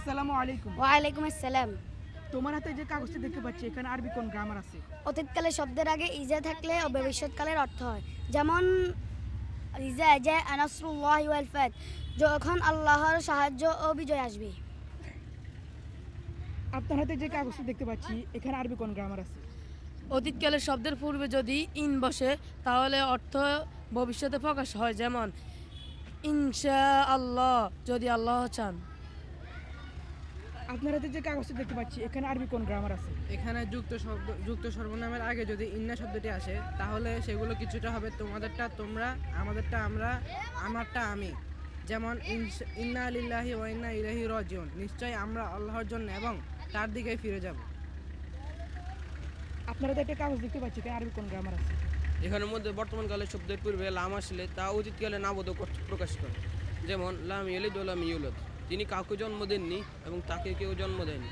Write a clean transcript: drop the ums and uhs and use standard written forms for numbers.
আসসালামু আলাইকুম। ওয়ালাইকুম আসসালাম। তোমার হাতে যে কাগজটি দেখতে পাচ্ছি এখানে আরবি কোন গ্রামার আছে? অতীতকালের শব্দের আগে ইজা থাকলে ও ভবিষ্যৎকালের অর্থ হয়। যেমন ইজা জা নাসরুল্লাহি ওয়াল ফাত, যখন আল্লাহর সাহায্য ও বিজয় আসবে। আপনার হাতে যে কাগজটি দেখতে পাচ্ছি এখানে আরবি কোন গ্রামার আছে? অতীতকালের শব্দের পূর্বে যদি ইন বসে তাহলে অর্থ ভবিষ্যতে প্রকাশ হয়, যেমন ইনশা আল্লাহ, যদি আল্লাহ চান। আপনার হাতে যে কাগজটি দেখতে পাচ্ছি এখানে আরবি কোন গ্রামার আছে? এখানে যুক্ত সর্বনামের আগে যদি ইন্না শব্দটি আসে তাহলে সেগুলো কিছুটা হবে তোমাদেরটা তোমরা, আমাদেরটা আমরা, আমারটা আমি। যেমন ইন্না লিল্লাহি ওয়া ইন্না ইলাইহি রাজিউন, নিশ্চয়ই আমরা আল্লাহর জন্য এবং তার দিকেই ফিরে যাব। আপনার হাতে একটা কাগজ দেখতে পাচ্ছি এখানে আরবি কোন গ্রামার আছে? এখানের মধ্যে বর্তমানকালের শব্দের পূর্বে লাম আসলে তা অতীতকালে নাবোধক অর্থ প্রকাশ করে। যেমন লাম ইয়ালিদ ওয়া লাম ইউলাদ, তিনি কাউকে জন্ম দেননি এবং তাকে কেউ জন্ম দেয়নি।